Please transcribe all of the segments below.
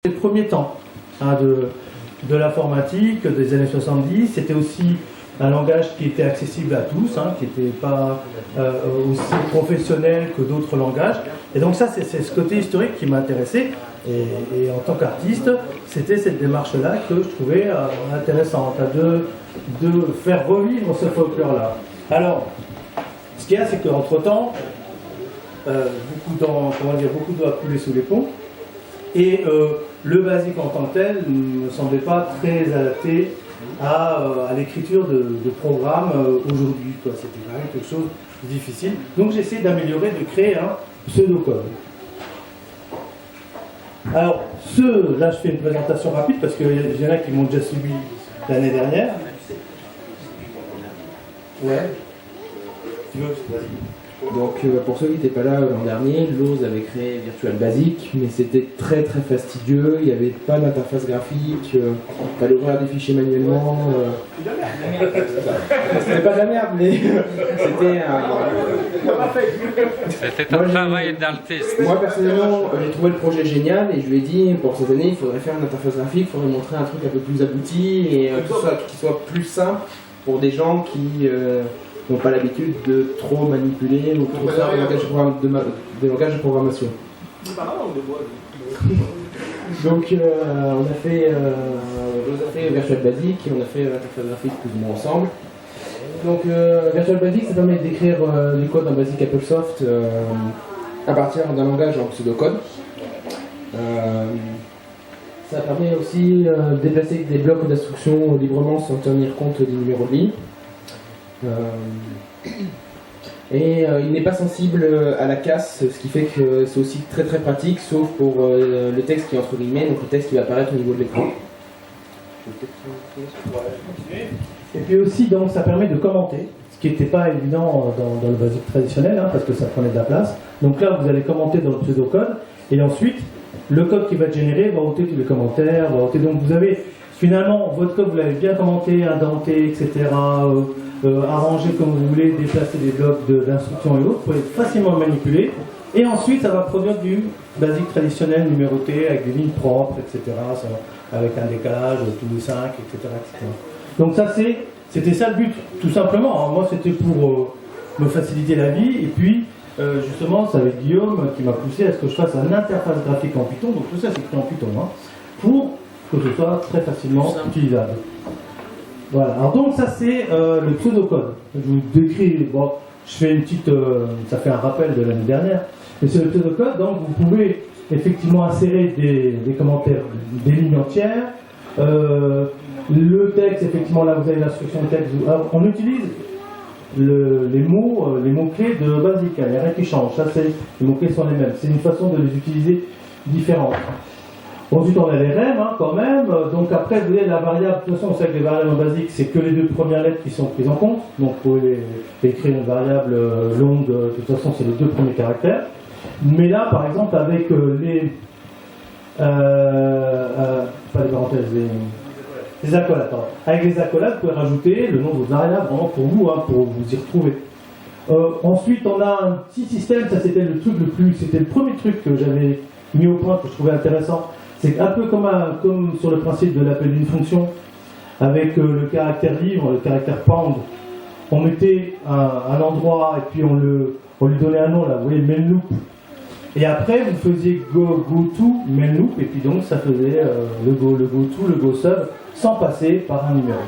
les premiers temps hein, de l'informatique des années 70. C'était aussi un langage qui était accessible à tous, hein, qui n'était pas aussi professionnel que d'autres langages. Et donc ça, c'est ce côté historique qui m'a intéressé. Et en tant qu'artiste, c'était cette démarche-là que je trouvais intéressante, de faire revivre ce folklore-là. Alors, ce qu'il y a, c'est qu'entre-temps, beaucoup d'eau a coulé sous les ponts, et le BASIC en tant que tel ne me semblait pas très adapté à l'écriture de programmes aujourd'hui. C'était quand même quelque chose de difficile. Donc j'ai essayé d'améliorer, de créer un pseudocode. Alors, là je fais une présentation rapide parce qu'il y en a qui m'ont déjà suivi l'année dernière. Ouais. Tu veux, vas-y. Donc pour ceux qui n'étaient pas là l'an dernier, Loz avait créé Virtual Basic, mais c'était très très fastidieux, il n'y avait pas d'interface graphique, il fallait ouvrir des fichiers manuellement. C'était pas de la merde, mais c'était C'était un travail d'artiste. Moi personnellement, j'ai trouvé le projet génial et je lui ai dit pour cette année il faudrait faire une interface graphique, il faudrait montrer un truc un peu plus abouti et qui soit plus simple pour des gens qui n'ont pas l'habitude de trop manipuler ou trop faire des langages de programmation. Donc on a fait Virtual Basic et on a fait l'interface graphique plus ou moins ensemble. Donc Virtual Basic, ça permet d'écrire du code en Basic AppleSoft à partir d'un langage en pseudocode. Ça permet aussi de déplacer des blocs d'instructions librement sans tenir compte des numéros de ligne. Il n'est pas sensible à la casse, ce qui fait que c'est aussi très très pratique, sauf pour le texte qui est entre guillemets, donc le texte qui va apparaître au niveau de l'écran. Et puis aussi, donc, ça permet de commenter, ce qui n'était pas évident dans le BASIC traditionnel, hein, parce que ça prenait de la place. Donc là, vous allez commenter dans le pseudocode, et ensuite, le code qui va être généré va ôter tous les commentaires, va ôter. Donc vous avez finalement votre code, vous l'avez bien commenté, indenté, etc. Arrangé comme vous voulez, déplacer des blocs d'instructions et autres, vous pouvez facilement le manipuler. Et ensuite, ça va produire du BASIC traditionnel numéroté avec des lignes propres, etc. Avec un décalage tous les 5, etc. etc. Donc ça, c'était ça le but, tout simplement. Alors moi, c'était pour me faciliter la vie. Et puis, justement, c'est avec Guillaume qui m'a poussé à ce que je fasse une interface graphique en Python. Donc tout ça, c'est écrit en Python, hein, pour que ce soit très facilement utilisable. Voilà, alors donc ça c'est le pseudocode. Je vous décris, bon, je fais une petite, ça fait un rappel de l'année dernière, mais c'est le pseudocode, donc vous pouvez effectivement insérer des commentaires, des lignes entières. Le texte, effectivement, là vous avez l'instruction de texte, alors, on utilise les mots-clés de Basic, il n'y a rien qui change, ça c'est, les mots-clés sont les mêmes, c'est une façon de les utiliser différente. Ensuite, on a les rem hein, quand même. Donc après, vous voyez la variable. De toute façon, on sait que les variables en basique, c'est que les deux premières lettres qui sont prises en compte. Donc vous pouvez écrire une variable longue. De toute façon, c'est les deux premiers caractères. Mais là, par exemple, avec pas les parenthèses, les accolades. Avec les accolades, vous pouvez rajouter le nom de vos variables vraiment pour vous, hein, pour vous y retrouver. Ensuite, on a un petit système. Ça, c'était le premier truc que j'avais mis au point que je trouvais intéressant. C'est un peu comme sur le principe de l'appel d'une fonction, avec le caractère livre, le caractère pound. On mettait un endroit et puis on lui donnait un nom, là, vous voyez, main loop. Et après, vous faisiez go to, main loop, et puis donc ça faisait le go to, le go sub, sans passer par un numéro.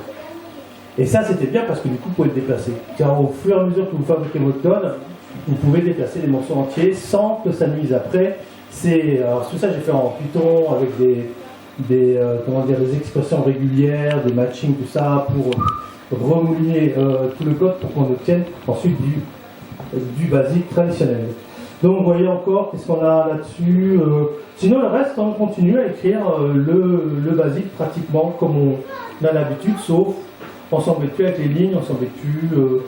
Et ça, c'était bien parce que du coup, vous pouvez le déplacer. Car au fur et à mesure que vous fabriquez votre code, vous pouvez déplacer les morceaux entiers sans que ça nuise après. Alors tout ça j'ai fait en Python avec des expressions régulières, des matchings, tout ça pour remouliner tout le code pour qu'on obtienne ensuite du basique traditionnel. Donc vous voyez encore qu'est-ce qu'on a là-dessus. Sinon le reste on continue à écrire le basique pratiquement comme on a l'habitude, sauf on s'embête plus avec les lignes, on s'embête plus de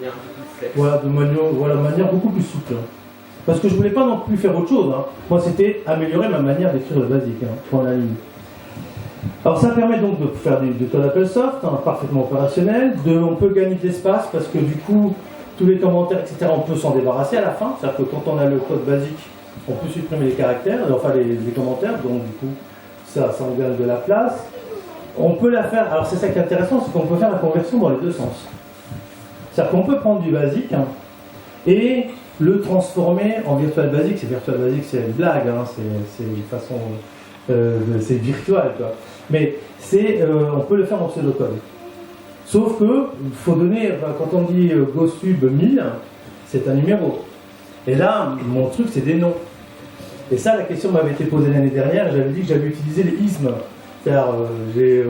manière beaucoup plus souple. Parce que je ne voulais pas non plus faire autre chose. Hein. Moi, c'était améliorer ma manière d'écrire le basique, point la ligne. Alors, ça permet donc de faire du code AppleSoft, hein, parfaitement opérationnel. On peut gagner de l'espace parce que du coup, tous les commentaires, etc., on peut s'en débarrasser à la fin. C'est-à-dire que quand on a le code basique, on peut supprimer les caractères, enfin les commentaires. Donc, du coup, ça on gagne de la place. On peut la faire, alors c'est ça qui est intéressant, c'est qu'on peut faire la conversion dans les deux sens. C'est-à-dire qu'on peut prendre du basique et le transformer en virtual basic. C'est virtual basic, c'est une blague, c'est une façon, c'est virtuel, quoi. Mais on peut le faire en pseudocode. Sauf que il faut donner, quand on dit GoSub 1000, c'est un numéro. Et là, mon truc, c'est des noms. Et ça, la question m'avait été posée l'année dernière, j'avais dit que j'avais utilisé les ismes. C'est-à-dire, j'ai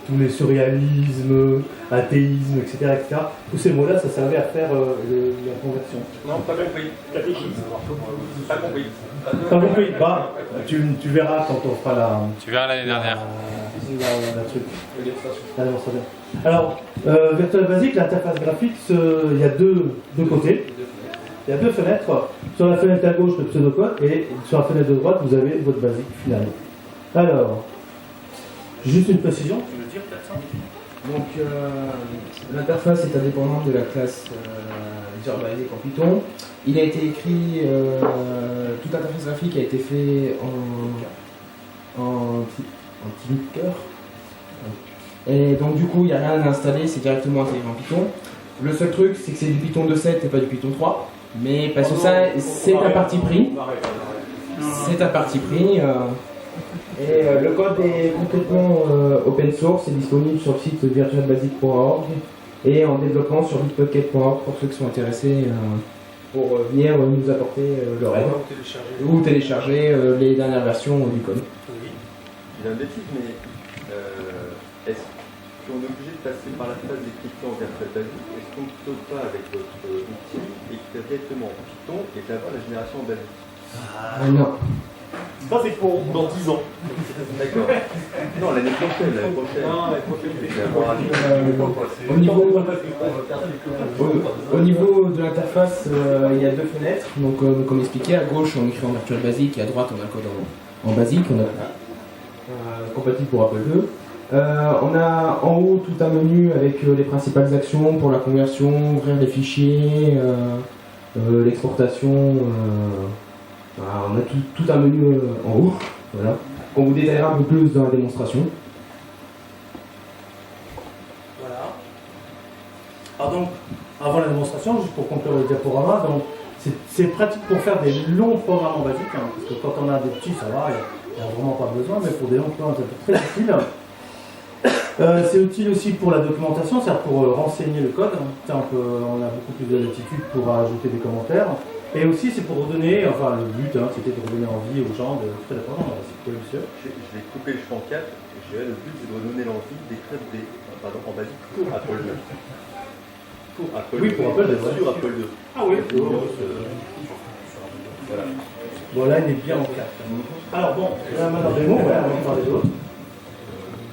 tous les surréalismes, athéisme, etc., etc. Tous ces mots-là, ça servait à faire la conversion. Non, pas compris. Catéchisme. Pas compris. Pas compris. Bah, tu verras quand on fera la... Tu verras l'année dernière. La truc. La démonstration. Alors, Virtual Basic, l'interface graphique, il y a deux côtés. Il y a deux fenêtres. Sur la fenêtre à gauche, le pseudocode, et sur la fenêtre de droite, vous avez votre basique final. Alors, juste une précision, tu veux dire peut-être ça ? Donc, l'interface est indépendante de la classe Visual Basic en Python. Il a été écrit, toute l'interface graphique a été fait en Tinker. Et donc, du coup, il n'y a rien à installer, c'est directement intégré en Python. Le seul truc, c'est que c'est du Python 2.7 et pas du Python 3. Mais parce que ça, c'est un parti pris. C'est un parti pris. Et le code est complètement open source, c'est disponible sur le site virtualbasic.org et en développement sur bitbucket.org pour ceux qui sont intéressés pour venir nous apporter leur aide ou télécharger les dernières versions du code. Il y a un défi, mais est-ce qu'on est obligé de passer par la phase d'écriture en virtual basic? Est-ce qu'on ne peut pas avec votre outil écrire directement en Python et d'avoir la génération en basique? Non. Ça, c'est pour dans 10 ans. D'accord. Non, l'année prochaine. Non, l'année prochaine. Au niveau de l'interface, il y a deux fenêtres. Donc, comme expliqué, à gauche on écrit en Virtual Basic et à droite on a le code en basique. On a compatible pour Apple II. On a en haut tout un menu avec les principales actions pour la conversion, ouvrir les fichiers, l'exportation. On a tout un menu en haut, voilà, qu'on vous détaillera un peu plus dans la démonstration. Voilà. Alors donc, avant la démonstration, juste pour conclure le diaporama, donc c'est pratique pour faire des longs programmes en basique, parce que quand on a des petits, ça va, il n'y a vraiment pas besoin, mais pour des longs programmes, c'est très utile. C'est utile aussi pour la documentation, c'est-à-dire pour renseigner le code. On a beaucoup plus de latitude pour ajouter des commentaires. Et aussi, c'est pour redonner, enfin le but, c'était de redonner envie aux gens de faire des programmes. C'est quoi, monsieur ? Je vais couper le champ 4. Le but, c'est de redonner l'envie d'écrire en basique pour Apple II. Pour Apple II. Oui, pour Apple II. Sur Apple II. Ah oui. Voilà. Bon, là, il est bien en 4. Alors bon, là, maintenant, des mots, on va parler d'autres.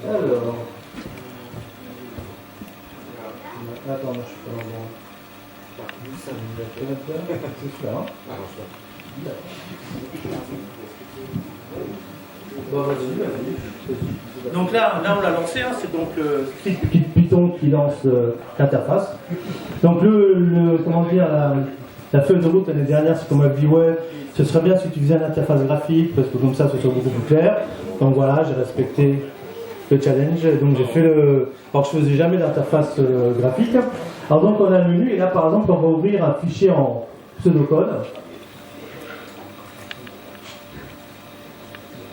Alors. Attends, je suis pas dans le bon. C'est super, hein? Bon, vas-y. Donc là, on l'a lancé, c'est donc le script Python qui lance l'interface. Donc comment dire, la feuille de route l'année dernière, c'est qu'on m'a dit ouais, ce serait bien si tu faisais une interface graphique parce que comme ça, ce serait beaucoup plus clair. Donc voilà, j'ai respecté le challenge, donc j'ai fait alors je faisais jamais d'interface graphique. Alors donc on a le menu et là par exemple on va ouvrir un fichier en pseudocode.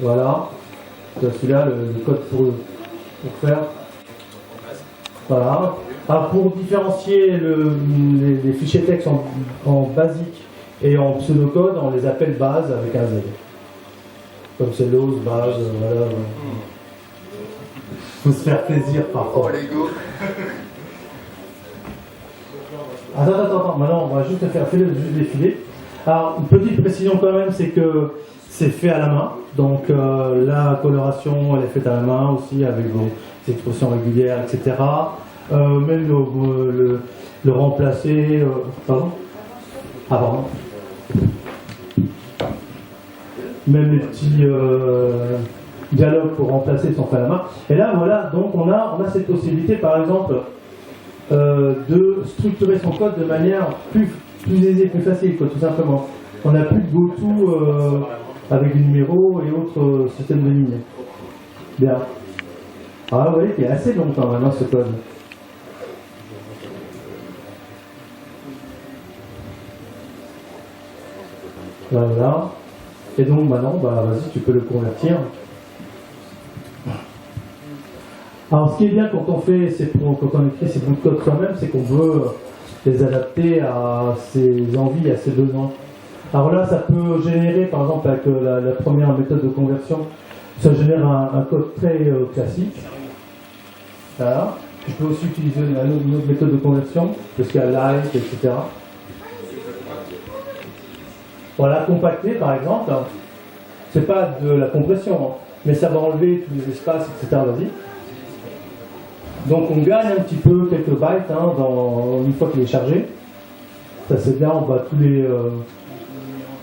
Voilà, celui-là le code pour faire. Voilà. Alors pour différencier les fichiers texte en basique et en pseudocode, on les appelle base avec un Z. Comme c'est l'ose, base, voilà. Faut se faire plaisir parfois. Oh, Lego. Attends, maintenant on va juste faire juste défiler. Alors une petite précision quand même, c'est que c'est fait à la main, donc la coloration elle est faite à la main aussi avec des expressions régulières, etc. Même le remplacer, pardon. Ah pardon. Même les petits dialogues pour remplacer sont faits à la main. Et là voilà, donc on a cette possibilité par exemple de structurer son code de manière plus aisée, plus facile, quoi, tout simplement. On n'a plus de GoTo avec des numéros et autres systèmes de lignes. Bien. Ah oui, il est assez long quand même, ce code. Voilà. Et donc maintenant, bah, vas-y, tu peux le convertir. Alors ce qui est bien quand on fait quand on écrit ces bouts de code soi-même, c'est qu'on veut les adapter à ses envies, à ses besoins. Alors là, ça peut générer, par exemple, avec la première méthode de conversion, ça génère un code très classique. Voilà. Je peux aussi utiliser une autre méthode de conversion, parce qu'il y a light, etc. Voilà, compacter par exemple, c'est pas de la compression, hein, mais ça va enlever tous les espaces, etc. Vas-y. Donc on gagne un petit peu quelques bytes une fois qu'il est chargé. Ça c'est bien, on bat tous les.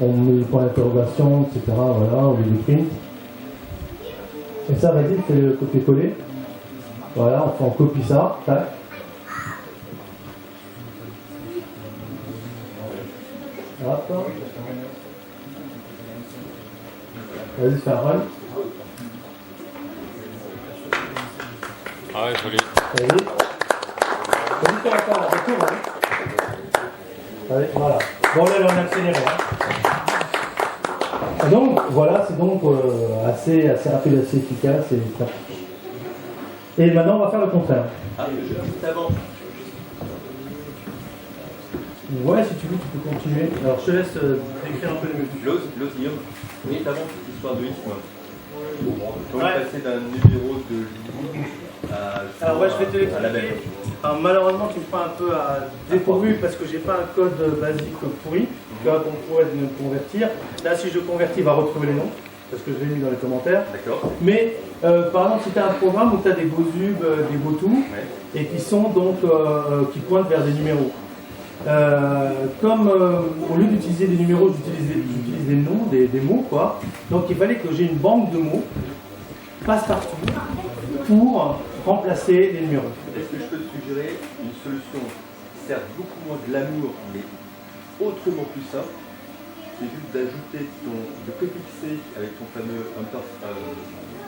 On met le point d'interrogation, etc. Voilà, on met des prints. Et ça, vas-y, fais le copier-coller. Voilà, on copie ça. Tac. Hop. Vas-y, fais un run. Ah ouais, joli. Vas-y. Vas-y, fais encore la retour. Allez, voilà. Bon, là, on a accéléré. Et donc, voilà, c'est donc assez rapide, assez efficace et pratique. Et maintenant, on va faire le contraire. Ah, juste avant. Ouais, si tu veux, tu peux continuer. Alors, je te laisse décrire un peu les musiques. L'osium, oui, avant cette histoire de isme. Donc, Ouais. passer d'un numéro de à. Alors, ouais, je vais te à la belle. l'expliquer. Alors, malheureusement, tu me prends un peu à dépourvu parce que j'ai pas un code basique pourri qu'on pourrait me convertir. Là, si je le convertis, il va retrouver les noms parce que je l'ai mis dans les commentaires. D'accord. Mais, par exemple, si tu as un programme où tu as des GoZub, des GoTo, Ouais. et qui sont donc qui pointent vers des numéros. Comme au lieu d'utiliser des numéros, j'utilise des noms, des mots, quoi. Donc il fallait que j'ai une banque de mots passe-partout pour remplacer les numéros. Est-ce que je peux te suggérer une solution qui sert beaucoup moins de l'amour, mais autrement plus simple? C'est juste d'ajouter de préfixer avec ton fameux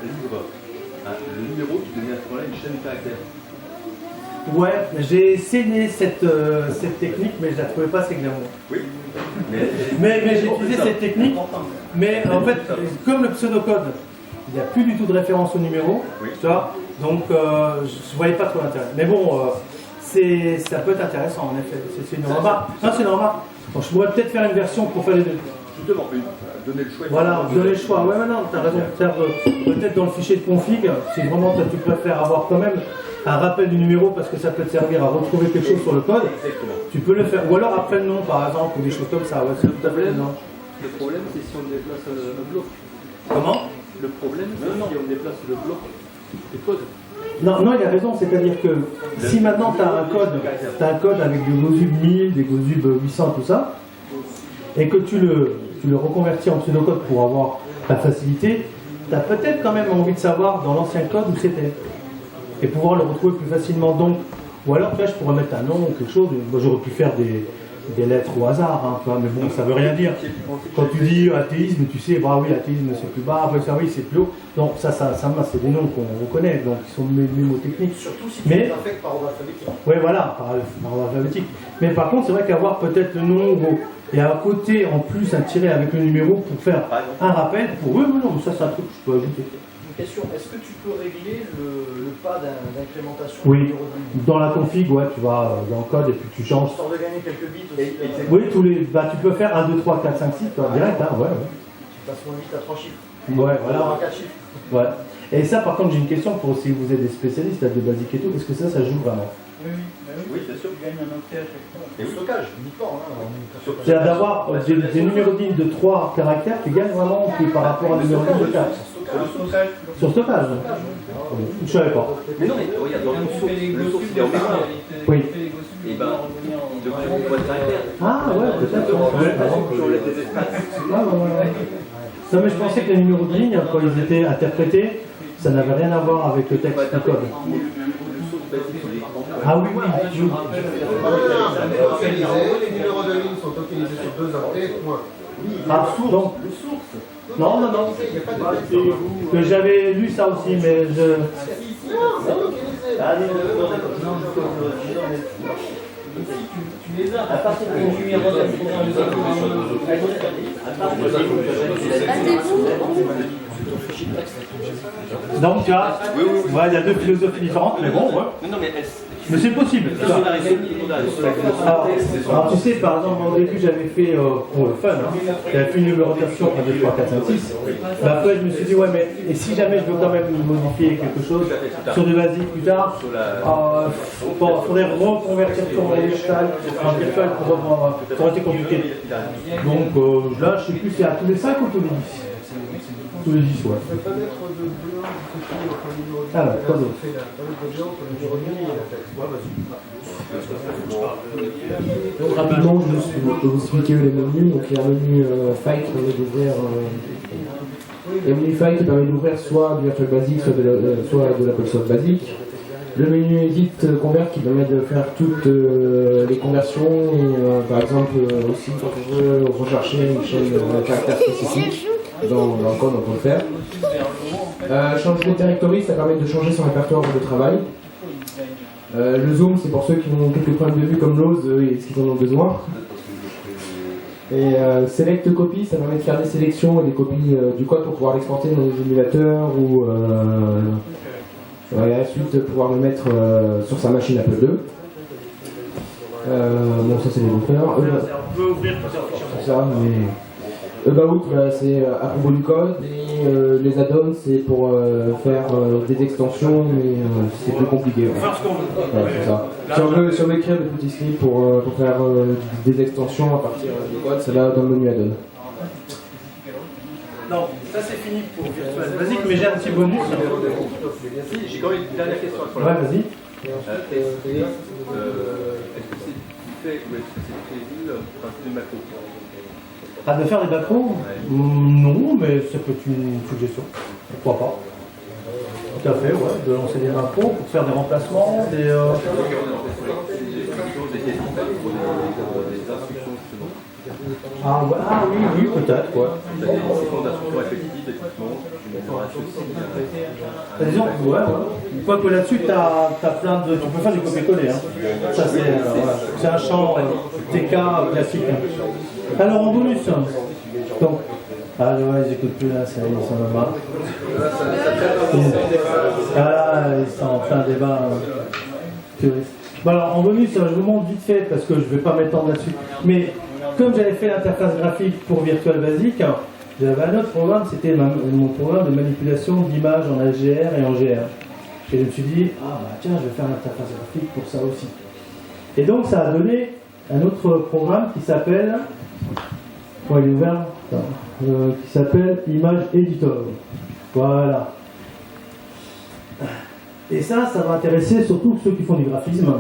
livre le numéro qui devient à ce moment-là une chaîne de caractères. Ouais, j'ai essayé cette technique, mais je la trouvais pas assez glamour. Oui, Mais j'ai utilisé cette technique, mais en fait, comme le pseudocode, il n'y a plus du tout de référence au numéro, Oui. tu vois, donc je ne voyais pas trop l'intérêt. Mais bon, ça peut être intéressant en effet, c'est une remarque. Non, c'est une remarque. Bon, je pourrais peut-être faire une version pour faire les deux. justement, donner le choix. Voilà, donner le choix. Ouais, non, tu as raison. Peut-être dans le fichier de config, si vraiment tu préfères avoir quand même un rappel du numéro parce que ça peut te servir à retrouver quelque chose sur le code, Exactement. tu peux le faire. Ou alors après le nom par exemple, ou des choses comme ça. Ouais, c'est tout à fait non. Le problème, c'est si on déplace un bloc. Comment? Le problème, c'est si on déplace le bloc du code. Non, il a raison, c'est-à-dire que si maintenant tu as un code avec des GoZub 1000, des GoZub 800, tout ça, et que tu le reconvertis en pseudocode pour avoir la facilité, tu as peut-être quand même envie de savoir dans l'ancien code où c'était, et pouvoir le retrouver plus facilement. Donc, ou alors là, je pourrais mettre un nom ou quelque chose, moi j'aurais pu faire des lettres au hasard, hein, tu vois, mais bon, ça veut rien dire. Quand tu dis athéisme, tu sais, bah oui, athéisme c'est plus bas, après ça oui, c'est plus haut. Donc ça c'est des noms qu'on reconnaît, donc ils sont mémotechniques. Surtout si Mais- tu l'affectes par ordre alphabétique. Oui, voilà, par ordre alphabétique. Mais par contre, c'est vrai qu'avoir peut-être le nom et à côté, en plus, un tiret avec le numéro pour faire un rappel, pour eux, non, ça c'est un truc que je peux ajouter. Une question, est-ce que tu peux régler le pas d'incrémentation Oui. du numéro de ligne? Dans la config, ouais, tu vas dans le code et puis tu changes. Histoire de gagner quelques bits aussi. Oui, tu peux faire 1, 2, 3, 4, 5, 6, toi, direct, hein, ouais. Tu passes moins vite à 3 chiffres. Ouais, Voilà, voilà. à 4 chiffres. Ouais. Et ça, par contre, j'ai une question pour si vous êtes des spécialistes là, de basique et tout, est-ce que ça joue vraiment? Oui, bien sûr. Tu gagnes un octet à chaque fois. Et oui. Stockage, uniquement. C'est-à-dire d'avoir des numéros de ligne de 3 caractères, tu gagnes vraiment par rapport à des numéros de ligne de 4. Sur stockage. Je ne savais pas. Mais non, mais regarde, dans le source, le source il est en bas. Oui. Et ben, il devrait avoir point de caractère. Ah ouais, peut-être. Ouais, Par exemple, on laisse des espaces. Non, mais je pensais que les numéros de ligne, quand ils étaient interprétés, ça n'avait rien à voir avec le texte du code. Ah oui, oui. Les numéros de ligne sont tokenisés sur 2 octets, point. Ah, donc, non, non, non. Que j'avais lu ça aussi, mais je. À partir du numéro de Donc, tu vois, ouais, il y a deux philosophies différentes, mais bon, ouais. Non, mais Mais c'est possible. Alors, tu sais, par exemple, au début, j'avais fait, pour le fun, hein, j'avais fait une numérotation 1, 2, 3, 4, 5, 6. Mais après, je me suis dit, ouais, mais et si jamais je veux quand même modifier quelque chose sur du basique plus tard, il faudrait reconvertir ton virtual en virtual pour reprendre. Ça aurait été compliqué. Donc là, je sais plus, c'est à tous les 5 ou tous les 10 tous les 10, ouais. Ah ouais, pas d'autre. Donc rapidement, je vais vous expliquer les menus. Donc il y a un menu File qui permet d'ouvrir. Il y a un menu File qui permet d'ouvrir soit du Virtual Basic, soit de l'Apple Soft Basic. Le menu Edit Convert qui permet de faire toutes les conversions et par exemple aussi quand on veut rechercher une chaîne caractère spécifique dans le code, on peut le faire. Changer de directory, ça permet de changer son répertoire de travail. Le zoom, c'est pour ceux qui ont quelques problèmes de vue comme l'ose et ce qu'ils en ont besoin. Et select copy, ça permet de faire des sélections et des copies du code pour pouvoir l'exporter dans des émulateurs ou et ensuite pouvoir le mettre sur sa machine Apple II. Bon, ça c'est les moteurs. On peut ouvrir plusieurs fichiers. Ça, mais About, c'est à propos du code, et les add-ons, c'est pour faire des extensions, mais c'est plus compliqué. Ouais. Faire ce qu'on veut. Ouais, c'est ça. Si on veut écrire des petits scripts pour faire des extensions à partir du code, c'est là dans le menu add-on. Non, ça c'est fini pour Virtual Basic, mais j'ai un petit bonus. si, j'ai quand même une dernière question sur Ouais, vas-y. Est-ce que c'est fait ou est-ce que c'est prévu le principe de macro? Ah, de faire des macros Non, mais ça peut être une suggestion. Pourquoi pas? Tout à fait, ouais, de lancer des macros pour faire des remplacements, des Ah, ouais, ah oui, oui, peut-être, quoi. Disons, ouais, ouais. Quoi que là-dessus, t'as plein de. Tu peux faire du copier-coller. Hein. Ça, c'est un champ TK classique. Hein. Alors, en bonus, donc. Ah, ouais, j'écoute plus là, ça y est, ils sont là-bas. Ah là, ils sont en plein débat. Bon, alors, en bonus, je vous montre vite fait parce que je ne vais pas m'étendre là-dessus. Mais comme j'avais fait l'interface graphique pour Virtual Basic, j'avais un autre programme, c'était mon programme de manipulation d'images en HDR et en GR. Et je me suis dit, ah bah tiens, je vais faire l'interface graphique pour ça aussi. Et donc ça a donné un autre programme qui s'appelle, il est ouvert, qui s'appelle Image Editor. Voilà. Et ça va intéresser surtout ceux qui font du graphisme.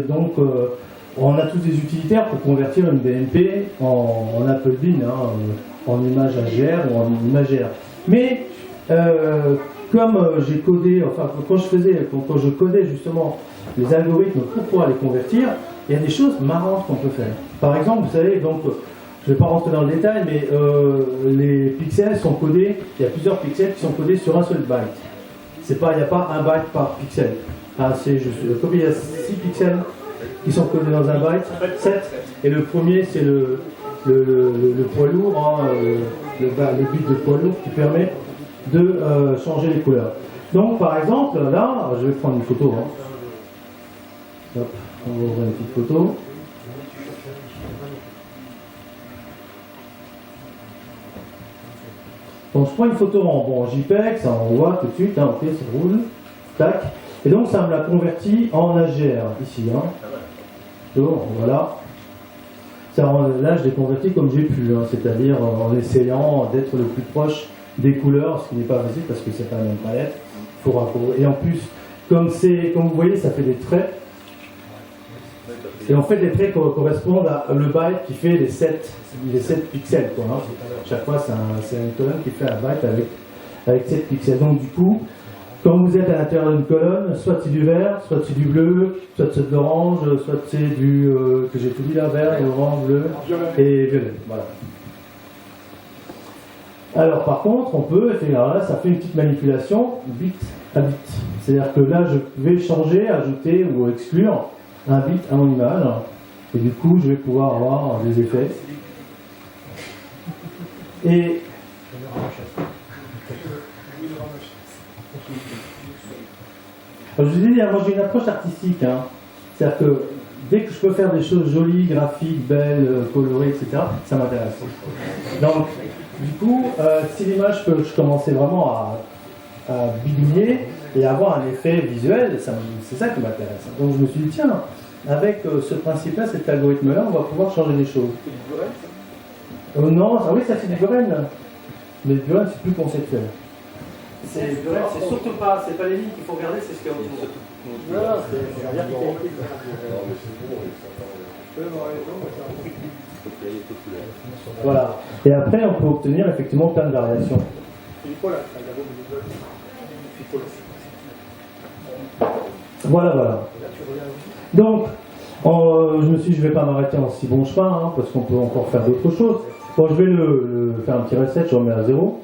Donc, on a tous des utilitaires pour convertir une BMP en Apple Bean, en image HDR ou en image GR. Mais comme j'ai codé, enfin quand je codais justement les algorithmes pour pouvoir les convertir, il y a des choses marrantes qu'on peut faire. Par exemple, vous savez, donc, je ne vais pas rentrer dans le détail, mais les pixels sont codés, il y a plusieurs pixels qui sont codés sur un seul byte. Il n'y a pas un byte par pixel. C'est juste, comme il y a 6 pixels qui sont codés dans un byte, 7, et le premier c'est le poids lourd, le bit de poids lourd qui permet de changer les couleurs. Donc par exemple, là, je vais prendre une photo. Hop, on va ouvrir une petite photo. Donc je prends une photo en JPEG, ça envoie tout de suite, ok, ça roule, tac. Et donc ça me l'a converti en HDR, ici. Donc voilà. Là je l'ai converti comme j'ai pu, c'est-à-dire en essayant d'être le plus proche des couleurs, ce qui n'est pas facile parce que c'est pas la même palette. Et en plus, comme vous voyez, ça fait des traits. Et en fait, les traits correspondent à le byte qui fait les 7 pixels. Chaque fois, c'est une colonne qui fait un byte avec 7 pixels. Donc du coup, Quand vous êtes à l'intérieur d'une colonne, soit c'est du vert, soit c'est du bleu, soit c'est de l'orange, soit c'est du, que j'ai tout dit là, vert, orange, bleu et violet. Voilà. Alors par contre, on peut, et là ça fait une petite manipulation bit à bit. C'est-à-dire que là, je vais changer, ajouter ou exclure un bit à mon image. Et du coup, je vais pouvoir avoir des effets. Et alors, je vous ai dit, moi j'ai une approche artistique. Hein. C'est-à-dire que dès que je peux faire des choses jolies, graphiques, belles, colorées, etc., ça m'intéresse. Donc, du coup, si l'image que je commençais vraiment à bidouiller et avoir un effet visuel, c'est ça qui m'intéresse. Donc je me suis dit, tiens, avec ce principe-là, cet algorithme-là, on va pouvoir changer des choses. Non, ah oui, ça c'est du Buren. Mais le Buren, c'est plus conceptuel. C'est Buren, c'est surtout pas, c'est pas les lignes qu'il faut regarder, c'est ce qu'il y a autour. Voilà, c'est la verticalité. Voilà. Et après, on peut obtenir effectivement plein de variations. Voilà, voilà. Donc, je me suis dit, je ne vais pas m'arrêter en si bon chemin, hein, parce qu'on peut encore faire d'autres choses. Bon, je vais le faire un petit reset, je remets à 0.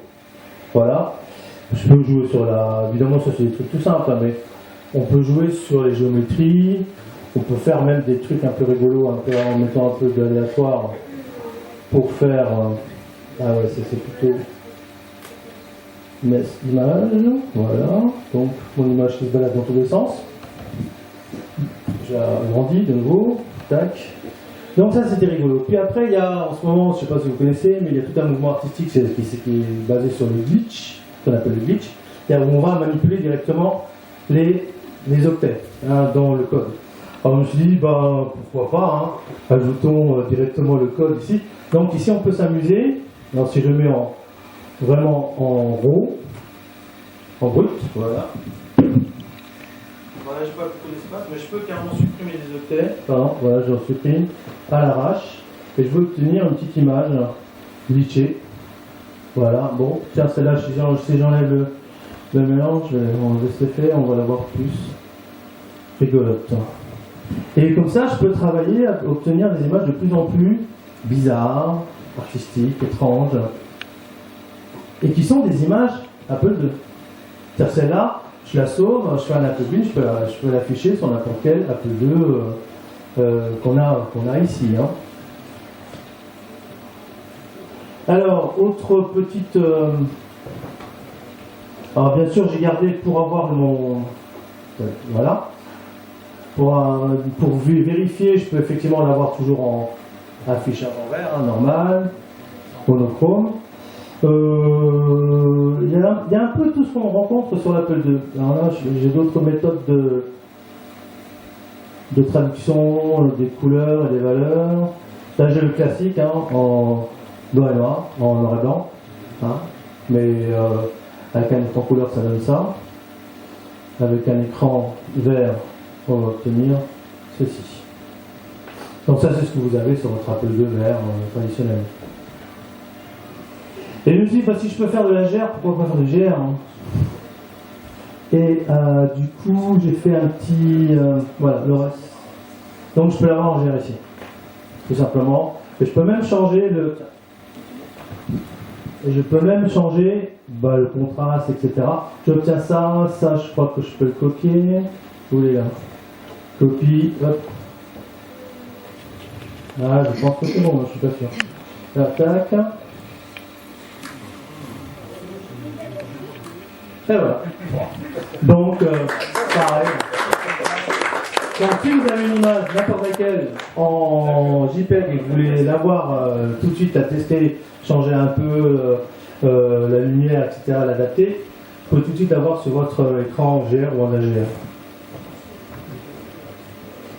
Voilà. Je peux jouer sur la... Évidemment, ça c'est des trucs tout simples, hein, mais on peut jouer sur les géométries. On peut faire même des trucs un peu rigolos, un peu, en mettant un peu d'aléatoire pour faire... ah ouais, c'est plutôt... image, voilà. Donc, mon image qui se balade dans tous les sens. J'agrandis de nouveau, tac. Donc ça c'était rigolo. Puis après il y a en ce moment, je ne sais pas si vous connaissez, mais il y a tout un mouvement artistique qui est basé sur le glitch, qu'on appelle le glitch, où on va manipuler directement les octets hein, dans le code. Alors je me suis dit, ben, pourquoi pas, hein, ajoutons directement le code ici. Donc ici on peut s'amuser. Alors si je mets vraiment en raw, en brut, voilà. Voilà, je n'ai pas beaucoup d'espace, mais je peux carrément supprimer les octets. Pardon, voilà, je supprime à l'arrache. Et je veux obtenir une petite image glitchée. Voilà, bon, tiens, celle-là, si j'enlève le mélange, on va laisser faire, on va la voir plus rigolote. Et comme ça, je peux travailler à obtenir des images de plus en plus bizarres, artistiques, étranges, et qui sont des images Apple II. C'est-à-dire celle-là, je la sauve, je fais un Apple II, je peux l'afficher sur n'importe quel Apple II qu'on a ici. Hein. Alors, autre petite... alors bien sûr, j'ai gardé pour avoir mon... voilà. Pour vérifier, je peux effectivement l'avoir toujours en affichage en vert, hein, normal, monochrome. Il y a un peu tout ce qu'on rencontre sur l'Apple II. Alors là, j'ai d'autres méthodes de traduction des couleurs et des valeurs. Là, j'ai le classique hein, en noir et noir, en noir et blanc. Hein, mais avec un écran couleur, ça donne ça. Avec un écran vert, on va obtenir ceci. Donc ça, c'est ce que vous avez sur votre Apple II vert traditionnel. Et je me suis dit, bah, si je peux faire de la GR, pourquoi pas faire de GR hein. Et du coup, j'ai fait un petit... voilà, le reste. Donc je peux l'avoir en GR ici. Tout simplement. Et je peux même changer le... Et je peux même changer bah, le contraste, etc. J'obtiens ça, je crois que je peux le copier. Où il est là? Copie, hop. Ah, je pense que c'est bon, je suis pas sûr. Là, tac. Et voilà. Donc, pareil. Donc, si vous avez une image, n'importe laquelle, en JPEG et que vous voulez l'avoir tout de suite à tester, changer un peu la lumière, etc., l'adapter, vous pouvez tout de suite l'avoir sur votre écran GR ou en AGR.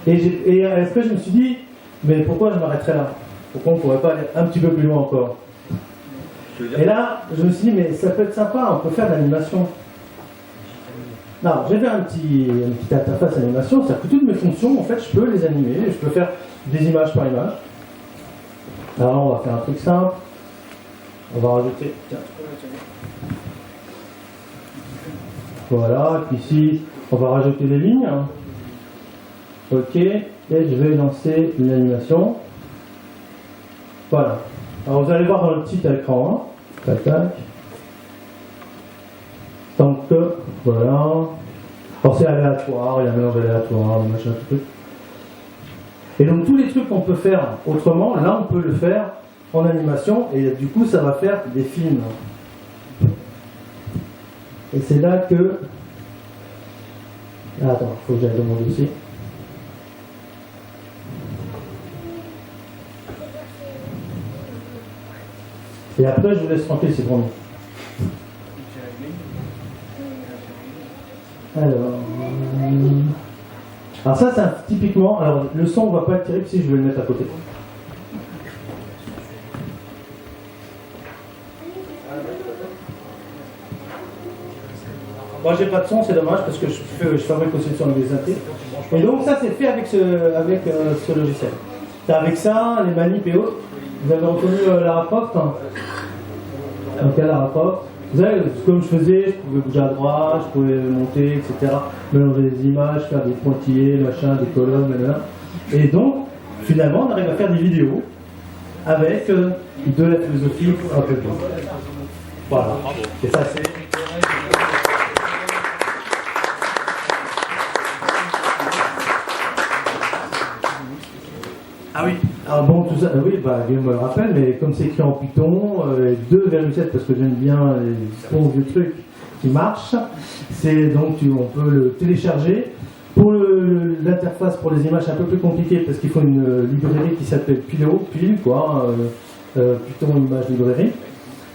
Et après, je me suis dit, mais pourquoi je m'arrêterais là? Pourquoi on ne pourrait pas aller un petit peu plus loin encore? Et là, je me suis dit, mais ça peut être sympa, on peut faire de l'animation. Non, j'ai fait une petite interface animation, c'est-à-dire que toutes mes fonctions, en fait, je peux les animer, je peux faire des images par image. Alors, on va faire un truc simple. On va rajouter... Tiens, Voilà, puis ici, on va rajouter des lignes. Ok, et je vais lancer une animation. Voilà. Alors vous allez voir dans le petit écran. Tac, tac. Donc, voilà. Alors c'est aléatoire, il y a un mélange aléatoire, machin, tout truc. Et donc tous les trucs qu'on peut faire autrement, là on peut le faire en animation, et du coup ça va faire des films. Et c'est là que... Ah, attends, il faut que j'aille dans mon dossier. Et après je vous laisse tranquille, c'est promis. Alors ça c'est typiquement, alors le son ne va pas être terrible si je vais le mettre à côté. Moi j'ai pas de son, c'est dommage parce que je fabrique aussi le son avec des intrigues. Et donc ça c'est fait avec ce logiciel. C'est avec ça, les manips et autres. Vous avez reconnu Lara Croft, hein. Donc Lara Croft. Vous savez, comme je faisais, je pouvais bouger à droite, je pouvais monter, etc. Mélanger des images, faire des pointillés, machin, des colonnes, etc. Et donc, finalement, on arrive à faire des vidéos avec de la philosophie un peu plus. Voilà. Et ça, c'est... Ah oui. Ah bon, tout ça, oui, bah, Guillaume me le rappelle, mais comme c'est écrit en Python, 2,7 parce que j'aime bien les bons vieux trucs qui marchent, c'est donc on peut le télécharger. Pour l'interface pour les images, c'est un peu plus compliqué parce qu'il faut une librairie qui s'appelle Pile quoi, Python image librairie.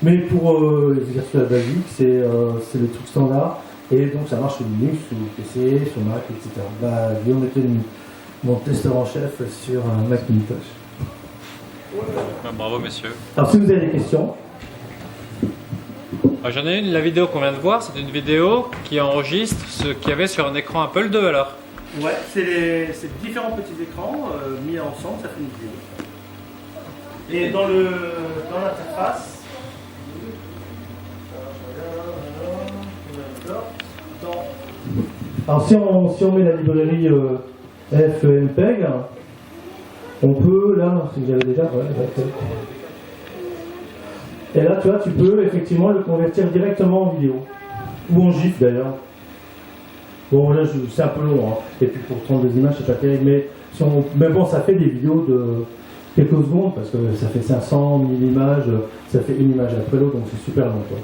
Mais pour les exercices basiques, c'est le truc standard et donc ça marche sur Linux, sur PC, sur Mac, etc. Bah, Guillaume était mon testeur en chef sur un Macintosh. Bravo, messieurs. Alors, si vous avez des questions. J'en ai une, la vidéo qu'on vient de voir, c'est une vidéo qui enregistre ce qu'il y avait sur un écran Apple II alors. Ouais, c'est différents petits écrans mis ensemble, ça fait une vidéo. Et dans l'interface, alors si on met la librairie FMPEG, on peut, là, si j'avais déjà, et là, tu vois, tu peux effectivement le convertir directement en vidéo, ou en GIF d'ailleurs. Bon, là, c'est un peu long, hein. Et puis pour prendre des images, c'est pas terrible, mais bon, ça fait des vidéos de quelques secondes, parce que ça fait 500 000 images, ça fait une image après l'autre, donc c'est super long, quoi.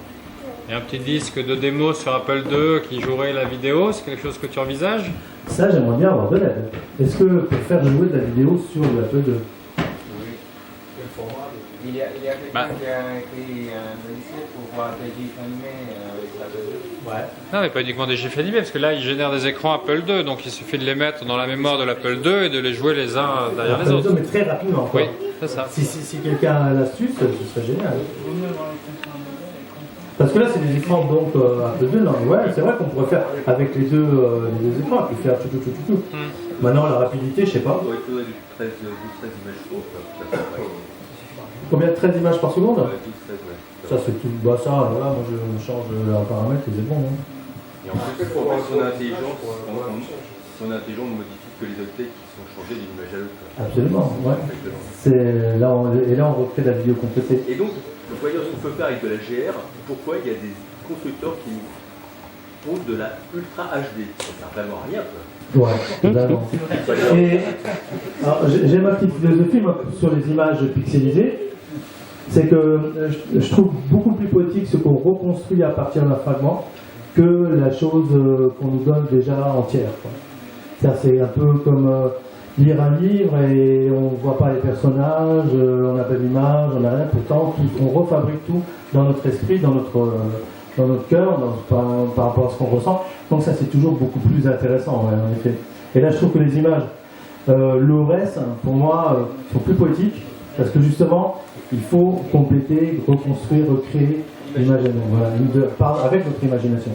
Et un petit disque de démo sur Apple II qui jouerait la vidéo, c'est quelque chose que tu envisages? Ça, j'aimerais bien avoir de l'aide. Est-ce que pour faire jouer de la vidéo sur l'Apple II? Oui. Il y a quelqu'un qui a écrit un logiciel pour voir des gifs animés avec l'Apple II. Ouais. Non, mais pas uniquement des gifs animés, parce que là, il génère des écrans Apple II, donc il suffit de les mettre dans la mémoire de l'Apple II et de les jouer les uns derrière les autres. Mais très rapidement, quoi. Oui, c'est ça. Si quelqu'un a l'astuce, ce serait génial. Parce que là, c'est des écrans donc Apple II. Non, ouais, c'est vrai qu'on pourrait faire avec les deux écrans, et puis faire tout. Maintenant, la rapidité, je sais pas. Il faudrait du 13 images par seconde. Combien de 13 images par seconde? 12, 13, ouais. Ça, c'est tout. Bah, ça, voilà, moi je change un paramètre et c'est bon. Hein. Et en plus, pour voir si on est intelligent, on modifie que les octets qui sont changés d'une image à l'autre. Absolument, ouais. Là, on recrée la vidéo complétée. Et donc, vous voyez ce qu'on peut faire avec de la GR, pourquoi il y a des constructeurs qui posent de la Ultra HD? Ça sert vraiment à rien, quoi. Ouais, totalement. Et j'ai ma petite philosophie sur les images pixelisées. C'est que je trouve beaucoup plus poétique ce qu'on reconstruit à partir d'un fragment que la chose qu'on nous donne déjà entière, quoi. C'est un peu comme lire un livre et on ne voit pas les personnages, on n'a pas d'image, on n'a rien, pourtant on refabrique tout dans notre esprit, dans notre cœur, par rapport à ce qu'on ressent. Donc ça c'est toujours beaucoup plus intéressant, ouais, en effet. Et là je trouve que les images, l'ORS, pour moi, sont plus poétiques, parce que justement, il faut compléter, reconstruire, recréer l'image avec notre imagination.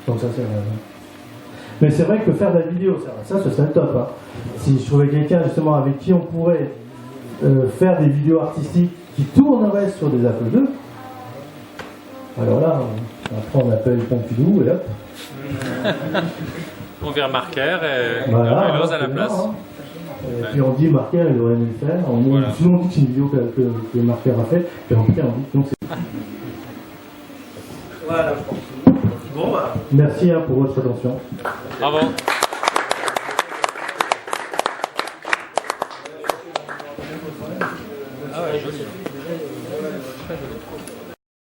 Donc ça c'est... Mais c'est vrai que faire de la vidéo, ça ce serait top. Hein. Si je trouvais quelqu'un justement avec qui on pourrait faire des vidéos artistiques qui tourneraient sur des Apple II, alors là... Après, on appelle Pompidou et hop. On vire marqueur et Voilà, Rose à la c'est place. bien, hein. Et puis on dit Marquer, il aurait aimé le faire. Voilà. Sinon on dit que c'est une vidéo que Marquer a fait. Puis après on dit que non, c'est. Voilà. Bon, bah. Merci hein, pour votre attention. Bravo. Ah ouais, joli. Très joli.